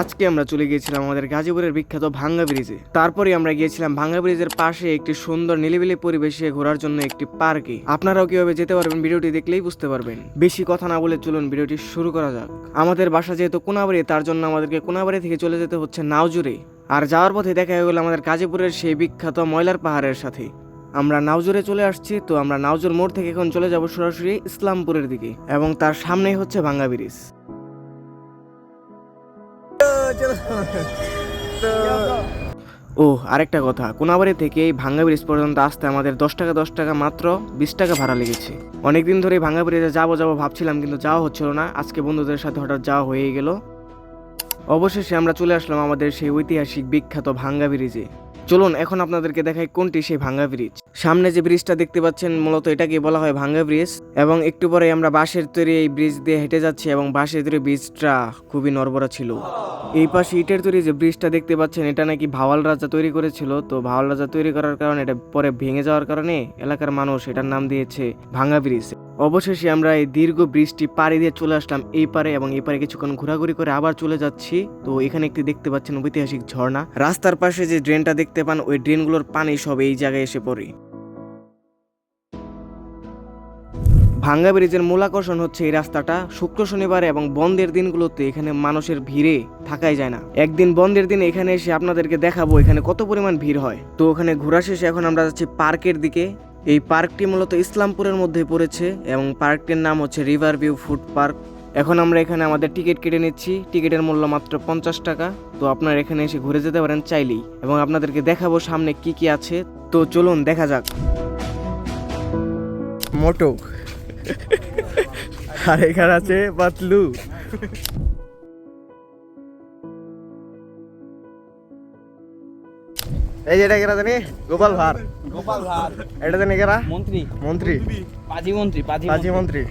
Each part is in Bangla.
আজকে আমরা চলে গিয়েছিলাম আমাদের গাজীপুরের বিখ্যাত ভাঙ্গা ব্রিজে। তারপরে আমরা গিয়েছিলাম ভাঙ্গা ব্রিজের পাশে একটি সুন্দর নিলিবিলি পরিবেশে ঘোরার জন্য একটি পার্কে। আপনারাও কিভাবে যেতে পারবেন ভিডিওটি দেখলেই বুঝতে পারবেন। বেশি কথা না বলে চলুন ভিডিওটি শুরু করা যাক। আমাদের বাসা যেহেতু কোনাবাড়ি, তার জন্য আমাদেরকে কোনাবাড়ি থেকে চলে যেতে হচ্ছে নাওজুরে। আর যাওয়ার পথে দেখা হয়ে গেল আমাদের গাজীপুরের সেই বিখ্যাত ময়লার পাহাড়ের সাথে। আমরা নাওজুরে চলে আসছি। তো আমরা নাওজুর মোড় থেকে এখন চলে যাব সরাসরি ইসলামপুরের দিকে, এবং তার সামনেই হচ্ছে ভাঙ্গা ব্রিজ। ও আরেকটা কথা, কোনাবাড়ি থেকে এই ভাঙ্গা ব্রিজ পর্যন্ত আসতে আমাদের 10 টাকা মাত্র 20 টাকা ভাড়া লেগেছে। অনেকদিন ধরে ভাঙ্গা ব্রিজে যাবো ভাবছিলাম, কিন্তু যাওয়া হচ্ছিল না। আজকে বন্ধুদের সাথে হঠাৎ যাওয়া হয়ে গেল। অবশেষে আমরা চলে আসলাম আমাদের সেই ঐতিহাসিক বিখ্যাত ভাঙ্গা ব্রিজে। চলুন এখন আপনাদেরকে দেখাই কোনটি সেই ভাঙ্গা ব্রিজ। সামনে যে ব্রিজটা দেখতে পাচ্ছেন মূলত এটাকে বলা হয় ভাঙ্গা ব্রিজ, এবং একটু পরে আমরা বাঁশের তৈরি এই ব্রিজ দিয়ে হেঁটে যাচ্ছি, এবং বাঁশের তৈরি ব্রিজটা খুবই নড়বড়া ছিল। এই পাশে ইটের তৈরি যে ব্রিজটা দেখতে পাচ্ছেন, এটা নাকি ভাওয়াল রাজা তৈরি করেছিল। তো ভাওয়াল রাজা তৈরি করার কারণে এটা পরে ভেঙে যাওয়ার কারণে এলাকার মানুষ এটার নাম দিয়েছে ভাঙ্গা ব্রিজ। অবশেষে আমরা এই দীর্ঘ ব্রিজটি পাড়ি দিয়ে চলে আসলাম এই পারে, এবং এই পারে কিছুক্ষণ ঘোরাঘুরি করে আবার চলে যাচ্ছি। তো এখানে একটি দেখতে পাচ্ছেন ঐতিহাসিক ঝর্ণা। রাস্তার পাশে যে ড্রেনটা দেখতে পান, ওই ড্রেনগুলোর পানি সব এই জায়গায় এসে পড়ে। ভাঙ্গা ব্রিজের মূল আকর্ষণ হচ্ছে এই রাস্তাটা। শুক্র শনিবার এবং বন্ধের দিনগুলোতে এখানে মানুষের ভিড়ে থাকাই যায় না। একদিন বন্ধের দিন এখানে এসে আপনাদেরকে দেখাবো এখানে কত পরিমাণ ভিড় হয়। তো ওখানে ঘোরা শেষে এখন আমরা যাচ্ছি পার্কের দিকে। এই পার্কটি মূলত ইসলামপুরের মধ্যে পড়েছে, এবং পার্কটির নাম হচ্ছে রিভার ভিউ ফুড পার্ক। এখন আমরা এখানে আমাদের টিকিট কেটে নিচ্ছি। টিকিটের মূল্য মাত্র 50 টাকা। তো আপনারা এখানে এসে ঘুরে যেতে পারেন চাইলেই, এবং আপনাদেরকে দেখাবো সামনে কি কি আছে। তো চলুন দেখা যাক। মোটক আর এখানে আছে পাতলু। এই যে এটা কেরা জানি, গোপাল ভাঁড়। এটা জানি কেরা, মন্ত্রী। পাজি মন্ত্রী।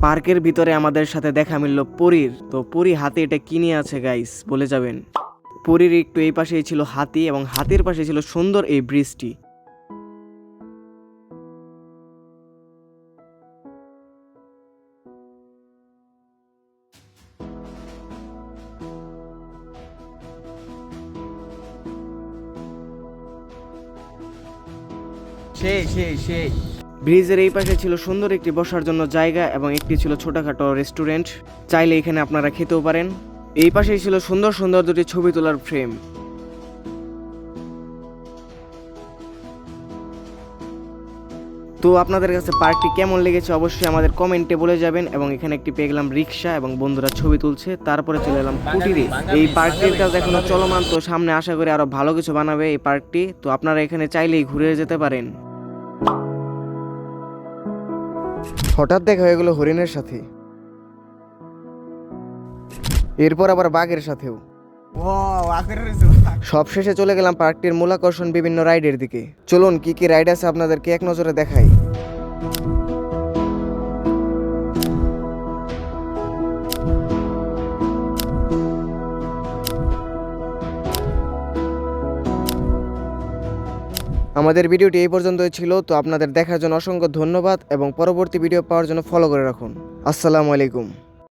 পার্কের ভিতরে আমাদের সাথে দেখা মিলল পরীর। তো পরী হাতে এটা কিনে আছে গাইস, বলে যাবেন। পরীর একটু এই পাশেই ছিল হাতি, এবং হাতির পাশে ছিল সুন্দর এই ব্রিজটি। ব্রিজের এই পাশে ছিল সুন্দর একটি বসার জন্য জায়গা, এবং একটি ছিল ছোটখাটো রেস্টুরেন্ট। চাইলে এখানে আপনারা খেতেও পারেন। এই পাশেই ছিল সুন্দর সুন্দর দুটি ছবি তোলার ফ্রেম। তো আপনাদের কাছে পার্কটি কেমন লেগেছে অবশ্যই আমাদের কমেন্টে বলে যাবেন। এবং এখানে একটি পেয়ে গেলাম রিক্সা, এবং বন্ধুরা ছবি তুলছে। তারপরে চলে এলাম কুটিরে। এই পার্কটির কাজ এখনো চলমান, তো সামনে আশা করি আরো ভালো কিছু বানাবে এই পার্কটি। তো আপনারা এখানে চাইলেই ঘুরে যেতে পারেন। হঠাৎ দেখা হয়ে গেল হরিণের সাথে, এরপর আবার বাঘের সাথেও। সবশেষে চলে গেলাম পার্কটির মূল আকর্ষণ বিভিন্ন রাইডের দিকে। চলুন কি কি রাইড আছে আপনাদেরকে এক নজরে দেখাই। আমাদের ভিডিওটি এই পর্যন্তই ছিল। তো আপনাদের দেখার জন্য অসংখ্য ধন্যবাদ, এবং পরবর্তী ভিডিও পাওয়ার জন্য ফলো করে রাখুন। আসসালামু আলাইকুম।